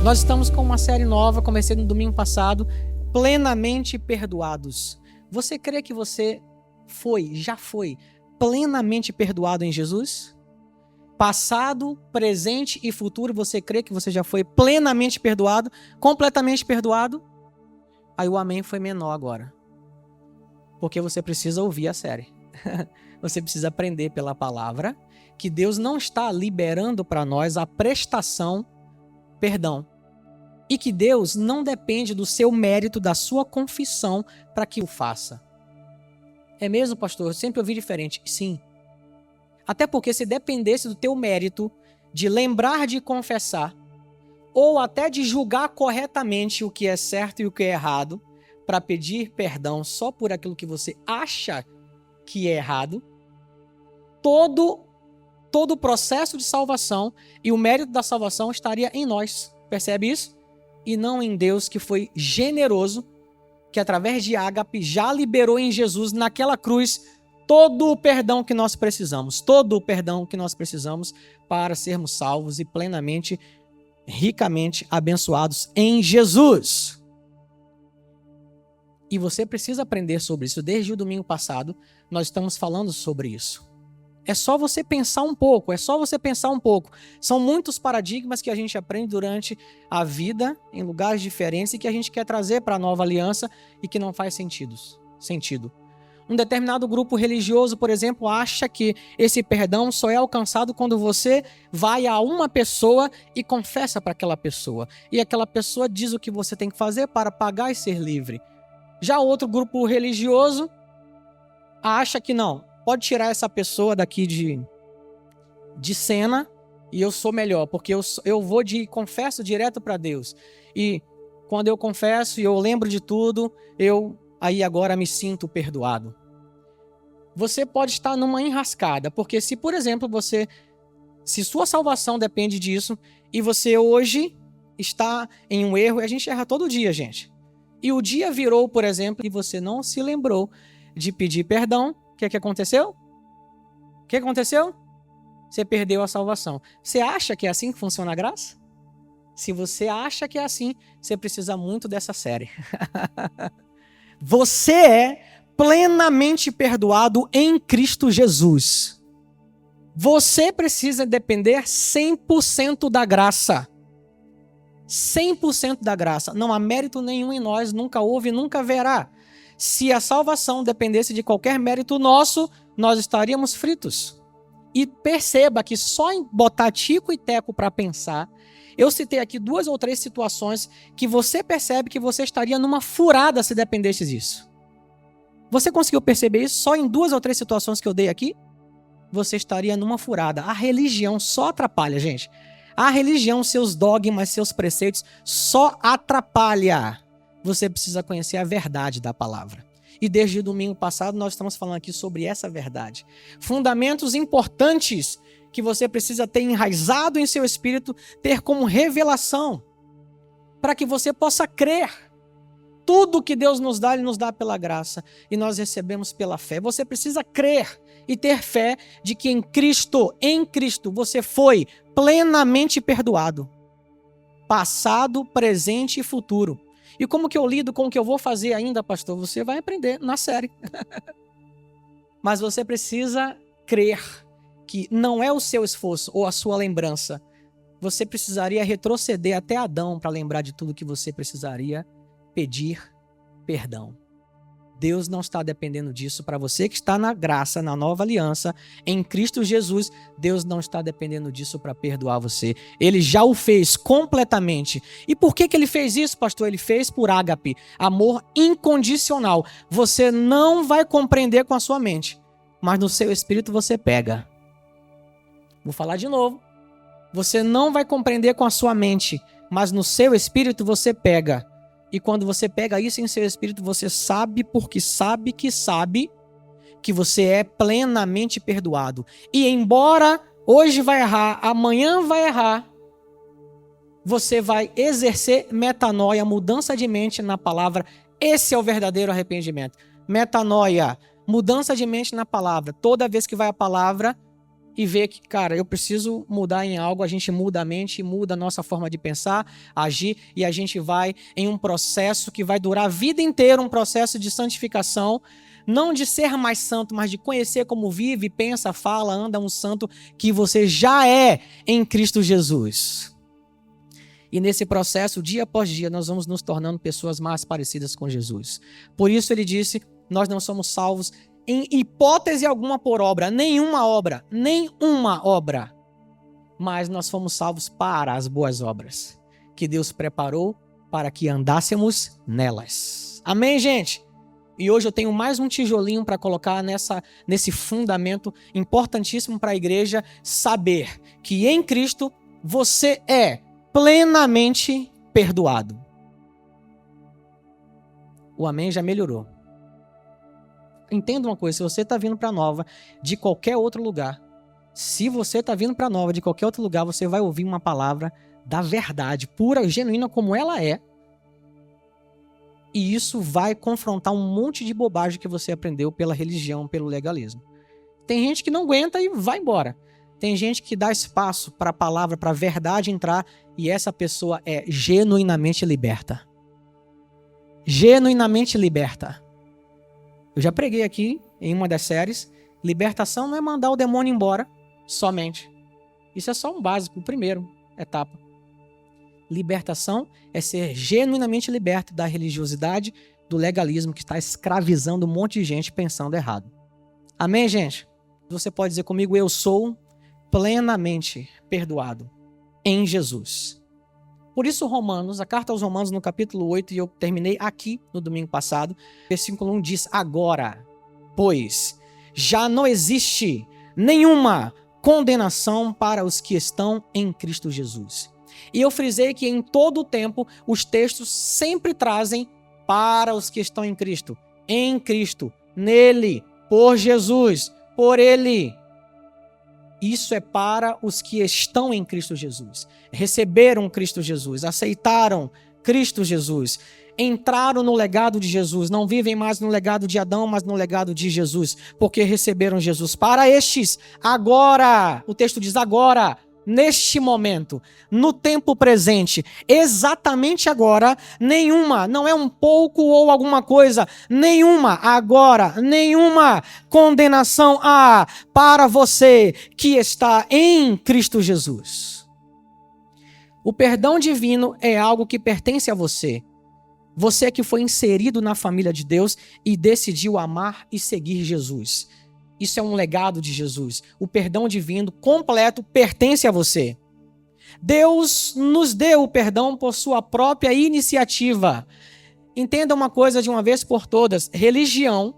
Nós estamos com uma série nova, comecei no domingo passado, Plenamente Perdoados. Você crê que você já foi plenamente perdoado em Jesus? Passado, presente e futuro, você crê que você já foi plenamente perdoado, completamente perdoado? Aí o amém foi menor agora. Porque você precisa ouvir a série. Você precisa aprender pela palavra que Deus não está liberando para nós a prestação perdão. E que Deus não depende do seu mérito, da sua confissão para que o faça. É mesmo, pastor? Eu sempre ouvi diferente. Sim. Até porque se dependesse do teu mérito de lembrar de confessar, ou até de julgar corretamente o que é certo e o que é errado, para pedir perdão só por aquilo que você acha que é errado, todo o processo de salvação e o mérito da salvação estaria em nós. Percebe isso? E não em Deus, que foi generoso, que através de ágape já liberou em Jesus, naquela cruz, todo o perdão que nós precisamos. Todo o perdão que nós precisamos para sermos salvos e plenamente, ricamente abençoados em Jesus. E você precisa aprender sobre isso. Desde o domingo passado, nós estamos falando sobre isso. É só você pensar um pouco, São muitos paradigmas que a gente aprende durante a vida, em lugares diferentes, e que a gente quer trazer para a nova aliança e que não faz sentido. Um determinado grupo religioso, por exemplo, acha que esse perdão só é alcançado quando você vai a uma pessoa e confessa para aquela pessoa. E aquela pessoa diz o que você tem que fazer para pagar e ser livre. Já outro grupo religioso acha que não. Pode tirar essa pessoa daqui de cena e eu sou melhor, porque eu vou confesso direto para Deus. E quando eu confesso e eu lembro de tudo, aí agora me sinto perdoado. Você pode estar numa enrascada, porque se, por exemplo, se sua salvação depende disso e você hoje está em um erro, e a gente erra todo dia, gente. E o dia virou, por exemplo, e você não se lembrou de pedir perdão. O que aconteceu? Você perdeu a salvação. Você acha que é assim que funciona a graça? Se você acha que é assim, você precisa muito dessa série. Você é plenamente perdoado em Cristo Jesus. Você precisa depender 100% da graça. 100% da graça. Não há mérito nenhum em nós, nunca houve e nunca haverá. Se a salvação dependesse de qualquer mérito nosso, nós estaríamos fritos. E perceba que só em botar tico e teco para pensar, eu citei aqui 2 ou 3 situações que você percebe que você estaria numa furada se dependesse disso. Você conseguiu perceber isso? Só em 2 ou 3 situações que eu dei aqui, você estaria numa furada. A religião só atrapalha, gente. A religião, seus dogmas, seus preceitos, só atrapalha. Você precisa conhecer a verdade da palavra. E desde o domingo passado nós estamos falando aqui sobre essa verdade. Fundamentos importantes que você precisa ter enraizado em seu espírito, ter como revelação, para que você possa crer. Tudo que Deus nos dá, Ele nos dá pela graça e nós recebemos pela fé. Você precisa crer e ter fé de que em Cristo, você foi plenamente perdoado. Passado, presente e futuro. E como que eu lido com o que eu vou fazer ainda, pastor? Você vai aprender na série. Mas você precisa crer que não é o seu esforço ou a sua lembrança. Você precisaria retroceder até Adão para lembrar de tudo que você precisaria pedir perdão. Deus não está dependendo disso. Para você que está na graça, na nova aliança, em Cristo Jesus, Deus não está dependendo disso para perdoar você. Ele já o fez completamente. E por que ele fez isso, pastor? Ele fez por ágape, amor incondicional. Você não vai compreender com a sua mente, mas no seu espírito você pega. Vou falar de novo. Você não vai compreender com a sua mente, mas no seu espírito você pega. E quando você pega isso em seu espírito, você sabe porque sabe que você é plenamente perdoado. E embora hoje vai errar, amanhã vai errar, você vai exercer metanoia, mudança de mente na palavra. Esse é o verdadeiro arrependimento. Metanoia, mudança de mente na palavra. Toda vez que vai a palavra, e vê que, cara, eu preciso mudar em algo, a gente muda a mente, muda a nossa forma de pensar, agir, e a gente vai em um processo que vai durar a vida inteira, um processo de santificação, não de ser mais santo, mas de conhecer como vive, pensa, fala, anda um santo que você já é em Cristo Jesus. E nesse processo, dia após dia, nós vamos nos tornando pessoas mais parecidas com Jesus. Por isso ele disse, nós não somos salvos em hipótese alguma por obra, nenhuma obra, mas nós fomos salvos para as boas obras, que Deus preparou para que andássemos nelas. Amém, gente? E hoje eu tenho mais um tijolinho para colocar nesse fundamento importantíssimo para a igreja saber que em Cristo você é plenamente perdoado. O amém já melhorou. Entenda uma coisa, se você está vindo para Nova de qualquer outro lugar, você vai ouvir uma palavra da verdade, pura, genuína como ela é, e isso vai confrontar um monte de bobagem que você aprendeu pela religião, pelo legalismo. Tem gente que não aguenta e vai embora. Tem gente que dá espaço para a palavra, para a verdade entrar, e essa pessoa é genuinamente liberta. Genuinamente liberta. Eu já preguei aqui em uma das séries, libertação não é mandar o demônio embora somente. Isso é só um básico, o primeiro etapa. Libertação é ser genuinamente liberto da religiosidade, do legalismo que está escravizando um monte de gente pensando errado. Amém, gente? Você pode dizer comigo, eu sou plenamente perdoado em Jesus. Por isso Romanos, a carta aos Romanos no capítulo 8, e eu terminei aqui no domingo passado, versículo 1 diz, agora, pois, já não existe nenhuma condenação para os que estão em Cristo Jesus. E eu frisei que em todo o tempo os textos sempre trazem para os que estão em Cristo, nele, por Jesus, por Ele. Isso é para os que estão em Cristo Jesus. Receberam Cristo Jesus, aceitaram Cristo Jesus, entraram no legado de Jesus, não vivem mais no legado de Adão, mas no legado de Jesus, porque receberam Jesus. Para estes, agora, o texto diz agora, neste momento, no tempo presente, exatamente agora, nenhuma, não é um pouco ou alguma coisa, nenhuma, agora, nenhuma condenação há para você que está em Cristo Jesus. O perdão divino é algo que pertence a você. Você que foi inserido na família de Deus e decidiu amar e seguir Jesus. Isso é um legado de Jesus. O perdão divino completo pertence a você. Deus nos deu o perdão por sua própria iniciativa. Entenda uma coisa de uma vez por todas. Religião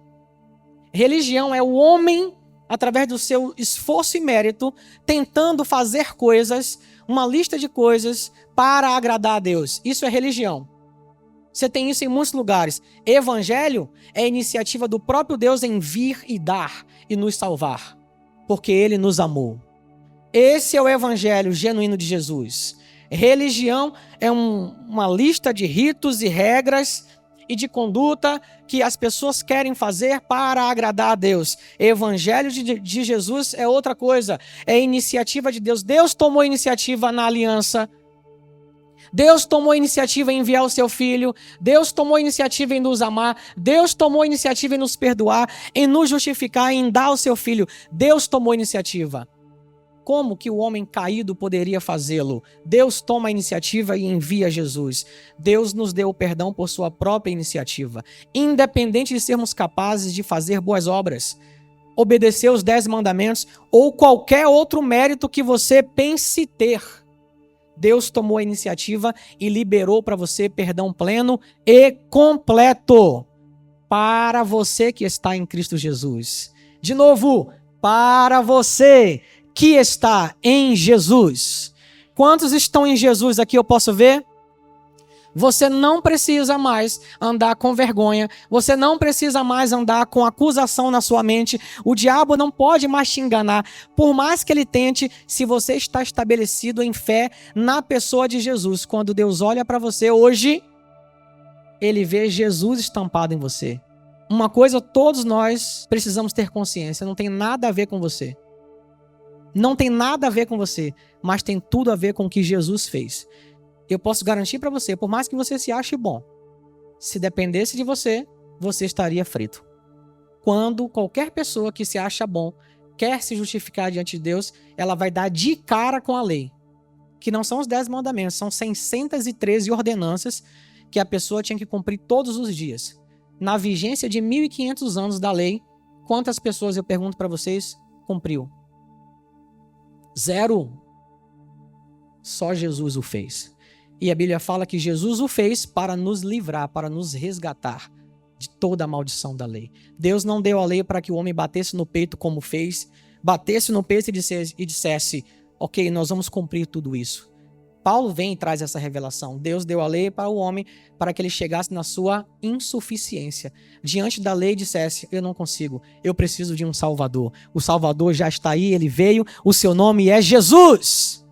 é o homem, através do seu esforço e mérito, tentando fazer coisas, uma lista de coisas para agradar a Deus. Isso é religião. Você tem isso em muitos lugares. Evangelho é a iniciativa do próprio Deus em vir e dar e nos salvar, porque Ele nos amou. Esse é o evangelho genuíno de Jesus. Religião é uma lista de ritos e regras e de conduta que as pessoas querem fazer para agradar a Deus. Evangelho de Jesus é outra coisa, é iniciativa de Deus. Deus tomou iniciativa na aliança. Deus tomou iniciativa em enviar o seu Filho. Deus tomou iniciativa em nos amar. Deus tomou iniciativa em nos perdoar, em nos justificar, em dar o seu Filho. Deus tomou iniciativa. Como que o homem caído poderia fazê-lo? Deus toma a iniciativa e envia Jesus. Deus nos deu o perdão por sua própria iniciativa. Independente de sermos capazes de fazer boas obras, obedecer os 10 mandamentos ou qualquer outro mérito que você pense ter. Deus tomou a iniciativa e liberou para você perdão pleno e completo para você que está em Cristo Jesus. De novo, para você que está em Jesus. Quantos estão em Jesus aqui eu posso ver? Você não precisa mais andar com vergonha. Você não precisa mais andar com acusação na sua mente. O diabo não pode mais te enganar. Por mais que ele tente, se você está estabelecido em fé na pessoa de Jesus. Quando Deus olha para você hoje, ele vê Jesus estampado em você. Uma coisa todos nós precisamos ter consciência. Não tem nada a ver com você. Não tem nada a ver com você, mas tem tudo a ver com o que Jesus fez. Eu posso garantir para você, por mais que você se ache bom, se dependesse de você, você estaria frito. Quando qualquer pessoa que se acha bom quer se justificar diante de Deus, ela vai dar de cara com a lei. Que não são os 10 mandamentos, são 613 ordenanças que a pessoa tinha que cumprir todos os dias. Na vigência de 1.500 anos da lei, quantas pessoas, eu pergunto para vocês, cumpriu? 0. Só Jesus o fez. E a Bíblia fala que Jesus o fez para nos livrar, para nos resgatar de toda a maldição da lei. Deus não deu a lei para que o homem batesse no peito como fez, batesse no peito e dissesse, ok, nós vamos cumprir tudo isso. Paulo vem e traz essa revelação. Deus deu a lei para o homem para que ele chegasse na sua insuficiência. Diante da lei dissesse, eu não consigo, eu preciso de um Salvador. O Salvador já está aí, ele veio, o seu nome é Jesus.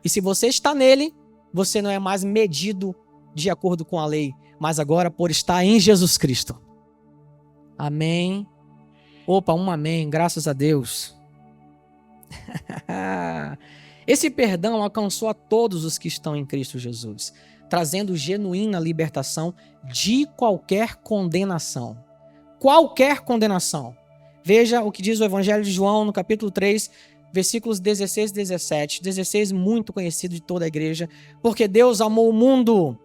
E se você está nele, você não é mais medido de acordo com a lei, mas agora por estar em Jesus Cristo. Amém. Opa, um amém, graças a Deus. Esse perdão alcançou a todos os que estão em Cristo Jesus, trazendo genuína libertação de qualquer condenação. Qualquer condenação. Veja o que diz o Evangelho de João no capítulo 3, versículos 16 e 17. 16, muito conhecido de toda a igreja. Porque Deus amou o mundo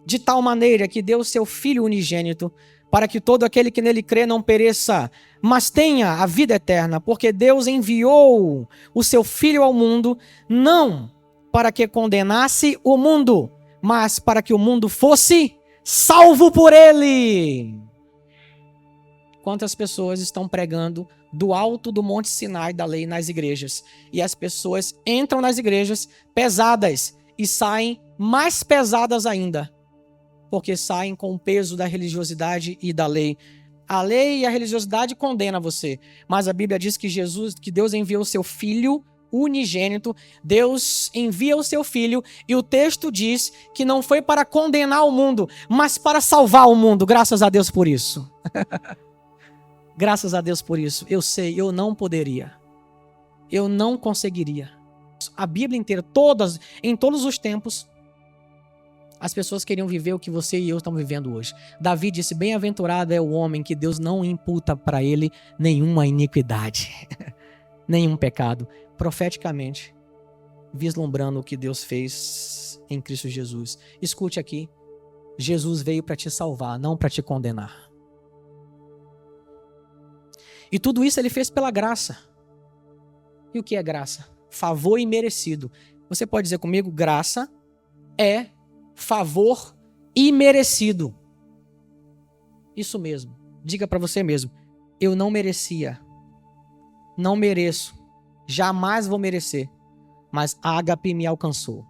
de tal maneira que deu seu Filho unigênito, para que todo aquele que nele crê não pereça, mas tenha a vida eterna, porque Deus enviou o seu Filho ao mundo, não para que condenasse o mundo, mas para que o mundo fosse salvo por ele. Quantas pessoas estão pregando do alto do Monte Sinai da lei nas igrejas, e as pessoas entram nas igrejas pesadas e saem mais pesadas ainda, porque saem com o peso da religiosidade e da lei. A lei e a religiosidade condenam você, mas a Bíblia diz que Deus enviou o seu Filho unigênito, Deus envia o seu Filho, e o texto diz que não foi para condenar o mundo, mas para salvar o mundo. Graças a Deus por isso. Graças a Deus por isso. Eu sei, eu não poderia. Eu não conseguiria. A Bíblia inteira, em todos os tempos, as pessoas queriam viver o que você e eu estamos vivendo hoje. Davi disse, bem-aventurado é o homem que Deus não imputa para ele nenhuma iniquidade, nenhum pecado. Profeticamente, vislumbrando o que Deus fez em Cristo Jesus. Escute aqui, Jesus veio para te salvar, não para te condenar. E tudo isso ele fez pela graça. E o que é graça? Favor imerecido. Você pode dizer comigo, graça é favor imerecido. Isso mesmo. Diga para você mesmo. Eu não merecia. Não mereço. Jamais vou merecer. Mas a ágape me alcançou.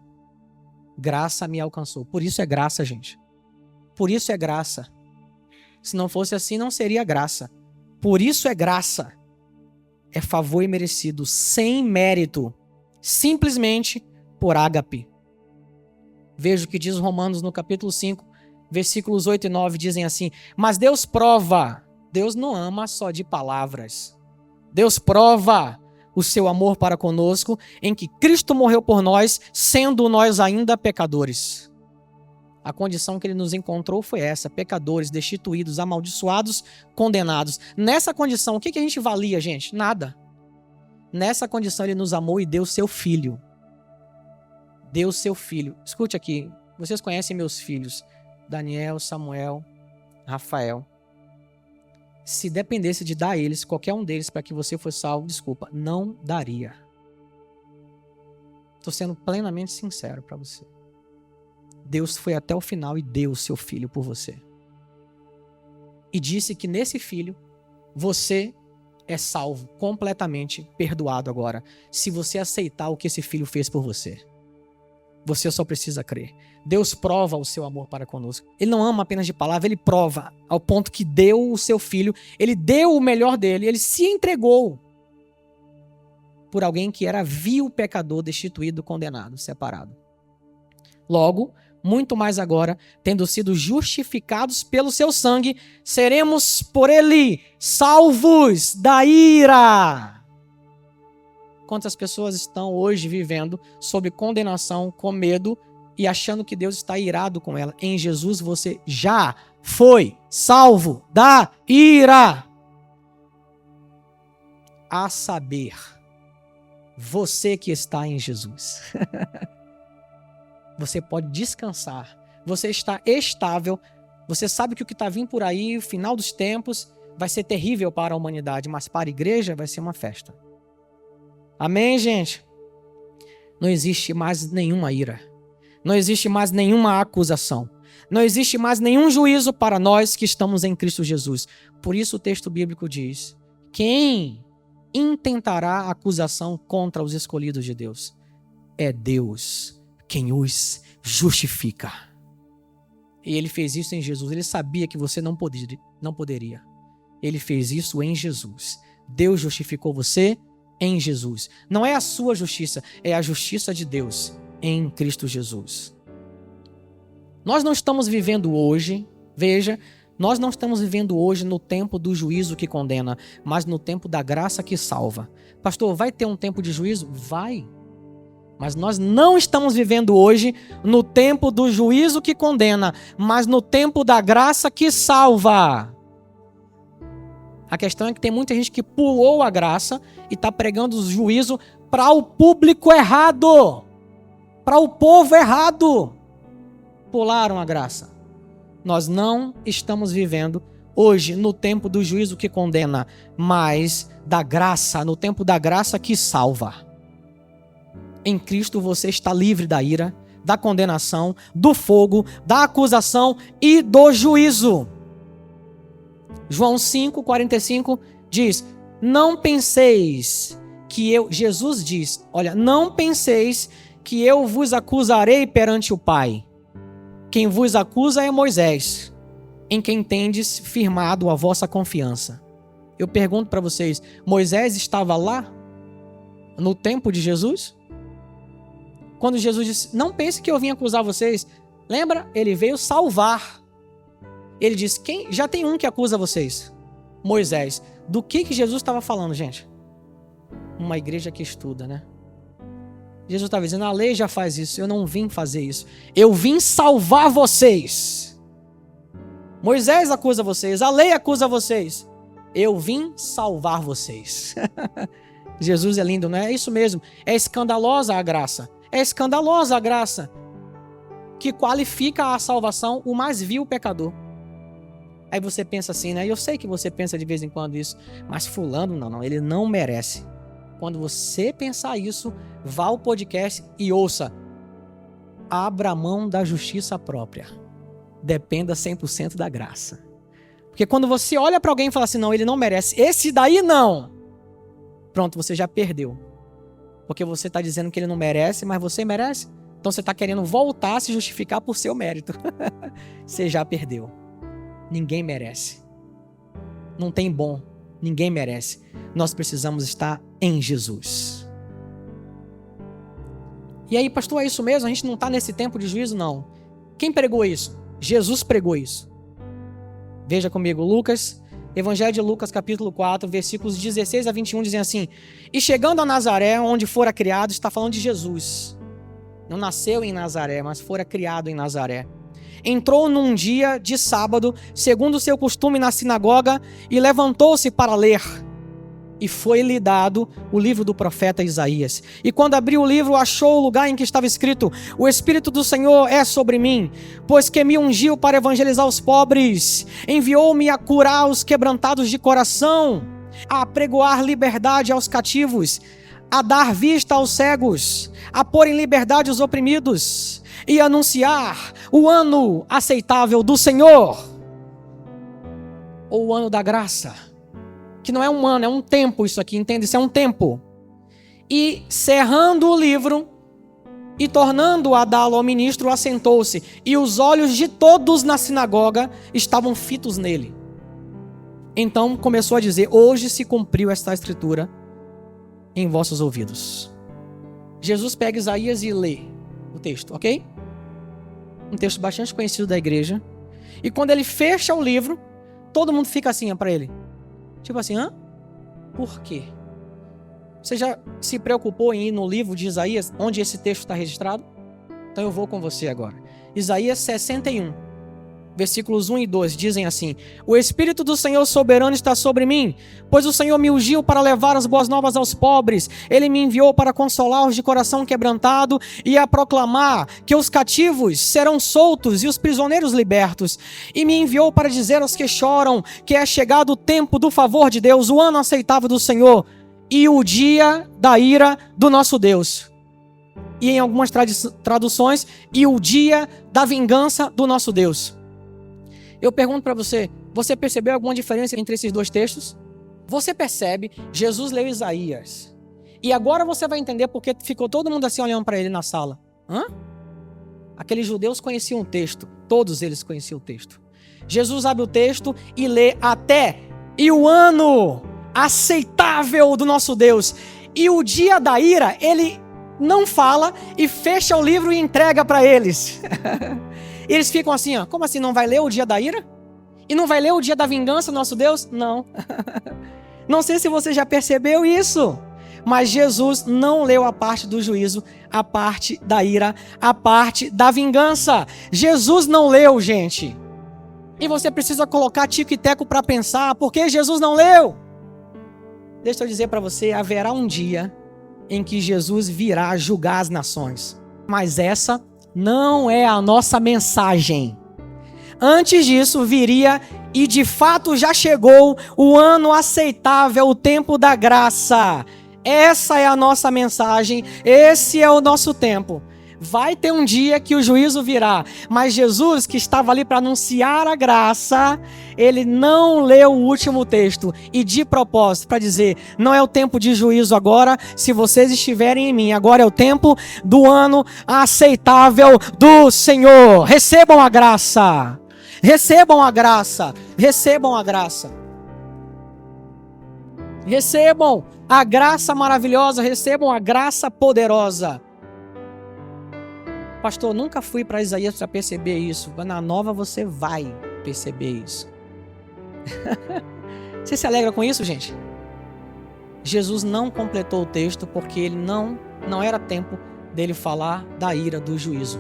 Graça me alcançou. Por isso é graça, gente. Por isso é graça. Se não fosse assim, não seria graça. Por isso é graça. É favor imerecido, sem mérito. Simplesmente por ágape. Veja o que diz Romanos no capítulo 5, versículos 8 e 9, dizem assim, mas Deus prova, Deus não ama só de palavras, Deus prova o seu amor para conosco, em que Cristo morreu por nós, sendo nós ainda pecadores. A condição que ele nos encontrou foi essa, pecadores, destituídos, amaldiçoados, condenados. Nessa condição, o que a gente valia, gente? Nada. Nessa condição ele nos amou e deu seu Filho. Deu seu Filho. Escute aqui, vocês conhecem meus filhos, Daniel, Samuel, Rafael. Se dependesse de dar a eles, qualquer um deles, para que você fosse salvo, desculpa, não daria. Estou sendo plenamente sincero para você. Deus foi até o final e deu o seu Filho por você. E disse que nesse Filho, você é salvo, completamente perdoado agora, se você aceitar o que esse Filho fez por você. Você só precisa crer. Deus prova o seu amor para conosco. Ele não ama apenas de palavra, ele prova ao ponto que deu o seu Filho, ele deu o melhor dele, ele se entregou por alguém que era vil pecador, destituído, condenado, separado. Logo, muito mais agora, tendo sido justificados pelo seu sangue, seremos por ele salvos da ira. quantas pessoas estão hoje vivendo sob condenação, com medo e achando que Deus está irado com ela. Em Jesus você já foi salvo da ira. A saber, você que está em Jesus. Você pode descansar. Você está estável. Você sabe que o que está vindo por aí, o final dos tempos, vai ser terrível para a humanidade, mas para a igreja vai ser uma festa. Amém, gente? Não existe mais nenhuma ira. Não existe mais nenhuma acusação. Não existe mais nenhum juízo para nós que estamos em Cristo Jesus. Por isso o texto bíblico diz: quem intentará acusação contra os escolhidos de Deus? É Deus quem os justifica. E ele fez isso em Jesus. Ele sabia que você não poderia. Ele fez isso em Jesus. Deus justificou você em Jesus. Não é a sua justiça, é a justiça de Deus em Cristo Jesus. Nós não estamos vivendo hoje, veja, nós não estamos vivendo hoje no tempo do juízo que condena, mas no tempo da graça que salva. Pastor, vai ter um tempo de juízo? Vai. Mas nós não estamos vivendo hoje no tempo do juízo que condena, mas no tempo da graça que salva. A questão é que tem muita gente que pulou a graça e está pregando o juízo para o público errado, para o povo errado. Pularam a graça. Nós não estamos vivendo hoje no tempo do juízo que condena, mas da graça, no tempo da graça que salva. Em Cristo você está livre da ira, da condenação, do fogo, da acusação e do juízo. João 5,45 diz: não penseis que eu... Jesus diz, olha, não penseis que eu vos acusarei perante o Pai. Quem vos acusa é Moisés, em quem tendes firmado a vossa confiança. Eu pergunto para vocês, Moisés estava lá no tempo de Jesus? Quando Jesus disse, não pense que eu vim acusar vocês. Lembra? Ele veio salvar. Ele disse, quem já tem um que acusa vocês? Moisés. Do que Jesus estava falando, gente? Uma igreja que estuda, né? Jesus estava dizendo, a lei já faz isso, eu não vim fazer isso. Eu vim salvar vocês. Moisés acusa vocês, a lei acusa vocês. Eu vim salvar vocês. Jesus é lindo, não é? É isso mesmo. É escandalosa a graça. É escandalosa a graça que qualifica a salvação o mais vil pecador. Aí você pensa assim, né? Eu sei que você pensa de vez em quando isso, mas fulano, não, ele não merece. Quando você pensar isso, vá ao podcast e ouça. Abra mão da justiça própria. Dependa 100% da graça. Porque quando você olha para alguém e fala assim, não, ele não merece, esse daí não. Pronto, você já perdeu. Porque você está dizendo que ele não merece, mas você merece. Então você está querendo voltar a se justificar por seu mérito. Você já perdeu. Ninguém merece. Não tem bom. Ninguém merece. Nós precisamos estar em Jesus. E aí, pastor, é isso mesmo? A gente não está nesse tempo de juízo? Não. Quem pregou isso? Jesus pregou isso. Veja comigo, Lucas, Evangelho de Lucas, capítulo 4, versículos 16 a 21, dizem assim: e chegando a Nazaré, onde fora criado, está falando de Jesus. Não nasceu em Nazaré, mas fora criado em Nazaré. Entrou num dia de sábado, segundo o seu costume, na sinagoga, e levantou-se para ler. E foi-lhe dado o livro do profeta Isaías. E quando abriu o livro, achou o lugar em que estava escrito: o Espírito do Senhor é sobre mim, pois que me ungiu para evangelizar os pobres, enviou-me a curar os quebrantados de coração, a pregoar liberdade aos cativos, a dar vista aos cegos, a pôr em liberdade os oprimidos, e anunciar o ano aceitável do Senhor, ou o ano da graça, que não é um ano, é um tempo isso aqui, entende? Isso é um tempo. E cerrando o livro e tornando a dá-lo ao ministro, assentou-se, e os olhos de todos na sinagoga estavam fitos nele. Então começou a dizer: hoje se cumpriu esta escritura em vossos ouvidos. Jesus pega Isaías e lê o texto, ok? Um texto bastante conhecido da igreja. E quando ele fecha o livro, todo mundo fica assim para ele. Tipo assim, hã? Por quê? Você já se preocupou em ir no livro de Isaías, onde esse texto está registrado? Então eu vou com você agora. Isaías 61, versículos 1 e 2 dizem assim: O Espírito do Senhor soberano está sobre mim, pois o Senhor me ungiu para levar as boas novas aos pobres. Ele me enviou para consolar os de coração quebrantado e a proclamar que os cativos serão soltos e os prisioneiros libertos. E me enviou para dizer aos que choram que é chegado o tempo do favor de Deus, o ano aceitável do Senhor e o dia da ira do nosso Deus. E em algumas traduções, e o dia da vingança do nosso Deus. Eu pergunto para você, você percebeu alguma diferença entre esses dois textos? Você percebe, Jesus leu Isaías. E agora você vai entender porque ficou todo mundo assim olhando para ele na sala. Hã? Aqueles judeus conheciam o texto, todos eles conheciam o texto. Jesus abre o texto e lê até e o ano aceitável do nosso Deus. E o dia da ira, ele não fala e fecha o livro e entrega para eles. E eles ficam assim, ó, como assim, não vai ler o dia da ira? E não vai ler o dia da vingança do nosso Deus? Não. Não sei se você já percebeu isso, mas Jesus não leu a parte do juízo, a parte da ira, a parte da vingança. Jesus não leu, gente. E você precisa colocar tico e teco para pensar, por que Jesus não leu? Deixa eu dizer para você, haverá um dia em que Jesus virá julgar as nações. Mas essa não é a nossa mensagem. Antes disso viria, e de fato já chegou, o ano aceitável, o tempo da graça. Essa é a nossa mensagem, esse é o nosso tempo. Vai ter um dia que o juízo virá, mas Jesus, que estava ali para anunciar a graça, ele não leu o último texto, e de propósito, para dizer, não é o tempo de juízo agora, se vocês estiverem em mim, agora é o tempo do ano aceitável do Senhor. Recebam a graça, recebam a graça, recebam a graça. Recebam a graça maravilhosa, recebam a graça poderosa. Pastor, nunca fui para Isaías para perceber isso. Na nova você vai perceber isso. Você se alegra com isso, gente? Jesus não completou o texto porque ele não era tempo dele falar da ira, do juízo.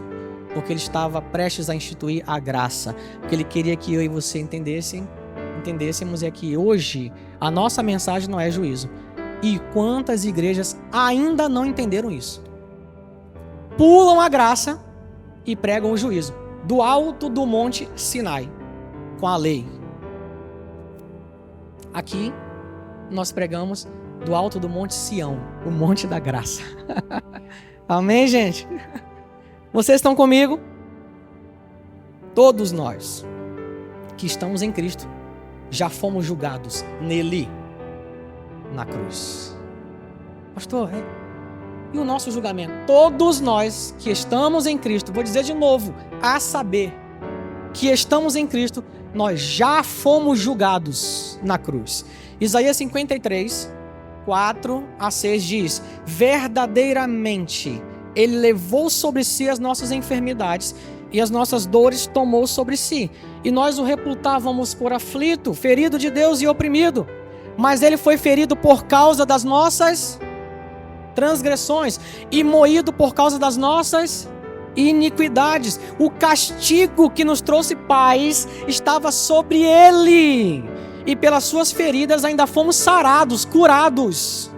Porque ele estava prestes a instituir a graça. Porque ele queria que eu e você entendêssemos é que hoje a nossa mensagem não é juízo. E quantas igrejas ainda não entenderam isso? Pulam a graça e pregam o juízo do alto do monte Sinai, com a lei. Aqui nós pregamos do alto do monte Sião, o monte da graça. Amém, gente? Vocês estão comigo? Todos nós que estamos em Cristo já fomos julgados nele, na cruz. Pastor, e o nosso julgamento? Todos nós que estamos em Cristo, vou dizer de novo, a saber, que estamos em Cristo, nós já fomos julgados na cruz. Isaías 53, 4 a 6 diz: verdadeiramente, ele levou sobre si as nossas enfermidades e as nossas dores tomou sobre si. E nós o reputávamos por aflito, ferido de Deus e oprimido. Mas ele foi ferido por causa das nossas transgressões e moído por causa das nossas iniquidades. O castigo que nos trouxe paz estava sobre ele, e pelas suas feridas ainda fomos sarados, curados.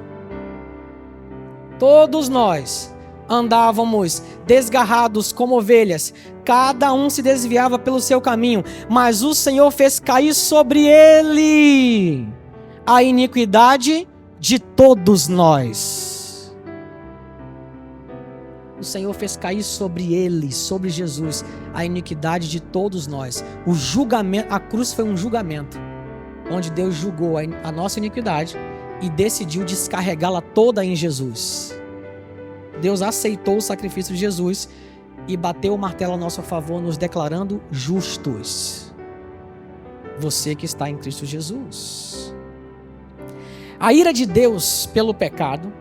Todos nós andávamos desgarrados como ovelhas, cada um se desviava pelo seu caminho, mas o Senhor fez cair sobre ele a iniquidade de todos nós. O Senhor fez cair sobre ele, sobre Jesus, a iniquidade de todos nós. O julgamento, a cruz foi um julgamento, onde Deus julgou a nossa iniquidade e decidiu descarregá-la toda em Jesus. Deus aceitou o sacrifício de Jesus e bateu o martelo a nosso favor, nos declarando justos. Você que está em Cristo Jesus. A ira de Deus pelo pecado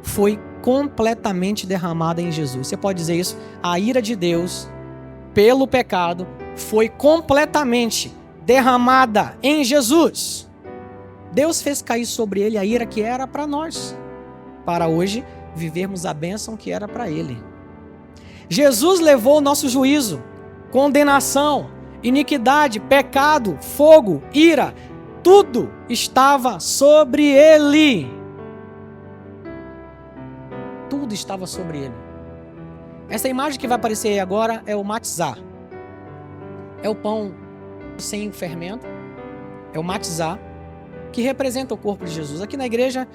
foi completamente derramada em Jesus. Você pode dizer isso? A ira de Deus pelo pecado foi completamente derramada em Jesus. Deus fez cair sobre ele a ira que era para nós. para hoje vivermos a bênção que era para ele. Jesus levou o nosso juízo, condenação, iniquidade, pecado, fogo, ira, tudo estava sobre ele. Tudo estava sobre ele. Essa imagem que vai aparecer aí agora é o matzá. É o pão sem fermento. É o matzá, que representa o corpo de Jesus. Aqui na igreja,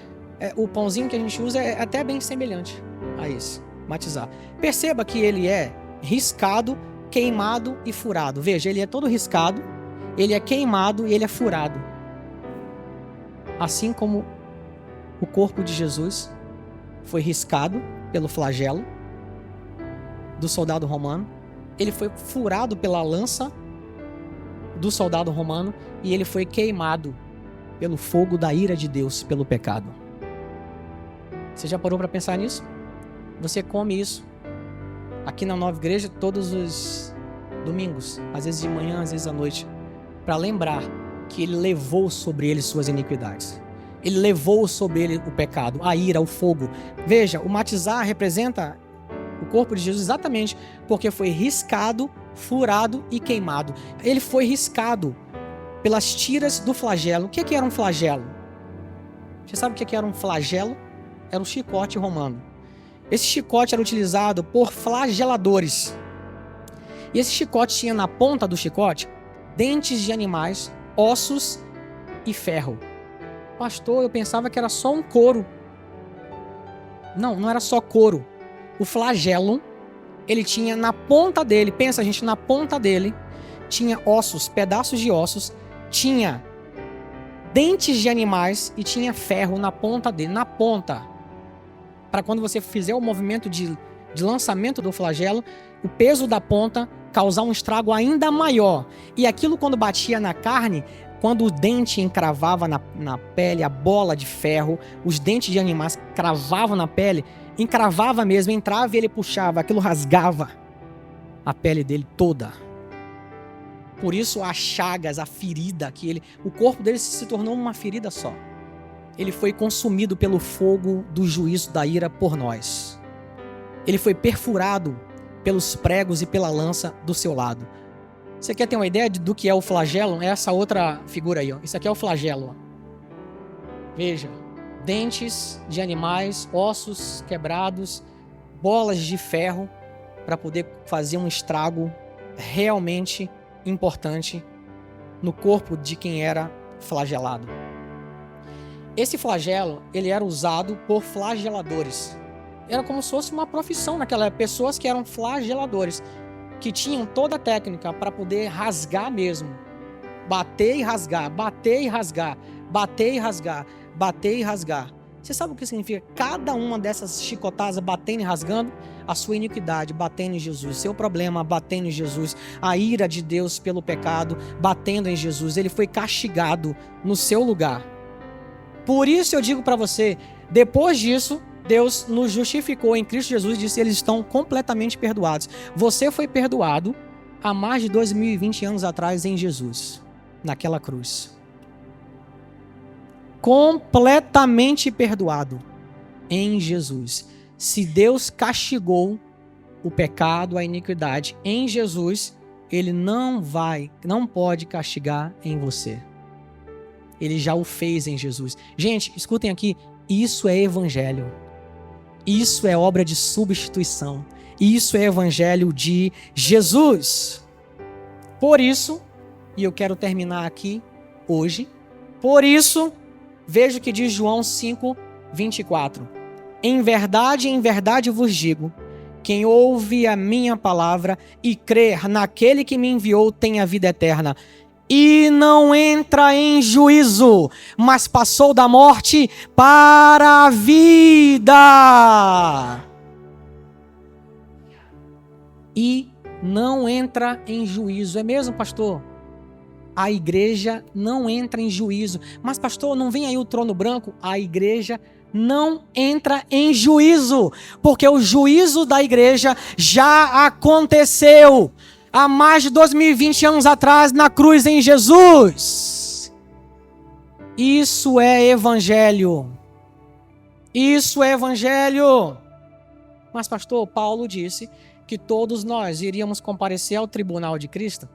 o pãozinho que a gente usa é até bem semelhante a esse, matzá. Perceba que ele é riscado, queimado e furado. Veja, ele é todo riscado, ele é queimado e ele é furado. Assim como o corpo de Jesus foi riscado pelo flagelo do soldado romano, ele foi furado pela lança do soldado romano e ele foi queimado pelo fogo da ira de Deus pelo pecado. Você já parou para pensar nisso? Você come isso aqui na Nova Igreja todos os domingos, às vezes de manhã, às vezes à noite, para lembrar que ele levou sobre ele suas iniquidades. Ele levou sobre ele o pecado, a ira, o fogo. Veja, o matzá representa o corpo de Jesus exatamente porque foi riscado, furado e queimado. Ele foi riscado pelas tiras do flagelo. O que era um flagelo? Você sabe o que era um flagelo? Era um chicote romano. Esse chicote era utilizado por flageladores. E esse chicote tinha na ponta do chicote dentes de animais, ossos e ferro. Pastor, eu pensava que era só um couro. Não era só couro. O flagelo, ele tinha na ponta dele, pensa gente, na ponta dele, tinha ossos, pedaços de ossos, tinha dentes de animais e tinha ferro na ponta dele, na ponta. Para quando você fizer o movimento de lançamento do flagelo, o peso da ponta causar um estrago ainda maior. E aquilo quando batia na carne, quando o dente encravava na pele, a bola de ferro, os dentes de animais cravavam na pele, encravava mesmo, entrava e ele puxava, aquilo rasgava a pele dele toda. Por isso as chagas, a ferida, o corpo dele se tornou uma ferida só. Ele foi consumido pelo fogo do juízo da ira por nós. Ele foi perfurado pelos pregos e pela lança do seu lado. Você quer ter uma ideia do que é o flagelo? É essa outra figura aí, ó. Isso aqui é o flagelo. Ó. Veja, dentes de animais, ossos quebrados, bolas de ferro para poder fazer um estrago realmente importante no corpo de quem era flagelado. Esse flagelo, ele era usado por flageladores. Era como se fosse uma profissão naquela época, pessoas que eram flageladores, que tinham toda a técnica para poder rasgar mesmo. Bater e rasgar, bater e rasgar, bater e rasgar, bater e rasgar. Você sabe o que significa cada uma dessas chicotadas batendo e rasgando? A sua iniquidade batendo em Jesus, seu problema batendo em Jesus, a ira de Deus pelo pecado batendo em Jesus. Ele foi castigado no seu lugar. Por isso eu digo para você, depois disso, Deus nos justificou em Cristo Jesus e disse que eles estão completamente perdoados. Você foi perdoado há mais de 2020 anos atrás em Jesus, naquela cruz. Completamente perdoado em Jesus. Se Deus castigou o pecado, a iniquidade em Jesus, Ele não pode castigar em você. Ele já o fez em Jesus. Gente, escutem aqui, isso é evangelho. Isso é obra de substituição. Isso é evangelho de Jesus. Por isso, e eu quero terminar aqui hoje, por isso, veja o que diz João 5:24. Em verdade vos digo, quem ouve a minha palavra e crer naquele que me enviou tem a vida eterna. E não entra em juízo, mas passou da morte para a vida. E não entra em juízo. É mesmo, pastor? A igreja não entra em juízo. Mas, pastor, não vem aí o trono branco? A igreja não entra em juízo, porque o juízo da igreja já aconteceu há mais de 2020 anos atrás na cruz em Jesus. Isso é evangelho. Isso é evangelho. Mas, pastor, Paulo disse que todos nós iríamos comparecer ao tribunal de Cristo.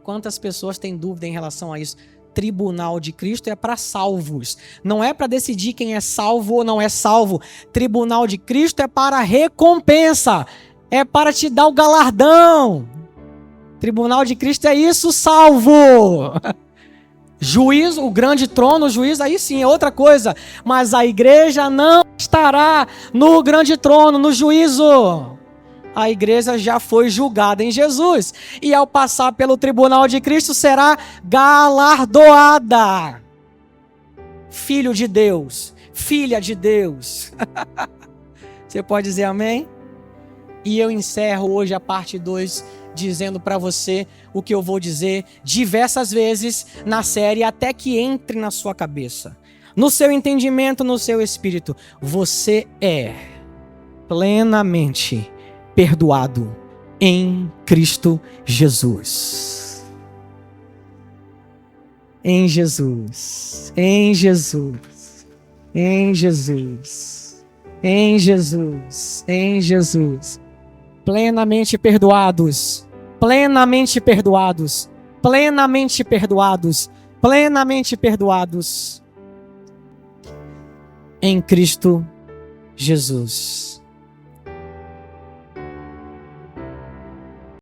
Quantas pessoas têm dúvida em relação a isso? Tribunal de Cristo é para salvos. Não é para decidir quem é salvo ou não é salvo. Tribunal de Cristo é para recompensa. É para te dar o galardão. Tribunal de Cristo é isso, salvo. Juízo, o grande trono, o juízo, aí sim é outra coisa. Mas a igreja não estará no grande trono, no juízo. A igreja já foi julgada em Jesus. E ao passar pelo tribunal de Cristo será galardoada. Filho de Deus, filha de Deus. Você pode dizer amém? E eu encerro hoje a parte 2 dizendo para você o que eu vou dizer diversas vezes na série até que entre na sua cabeça, no seu entendimento, no seu espírito. Você é plenamente perdoado em Cristo Jesus. Em Jesus, em Jesus, em Jesus, em Jesus, em Jesus. Plenamente perdoados, plenamente perdoados, plenamente perdoados, plenamente perdoados em Cristo Jesus.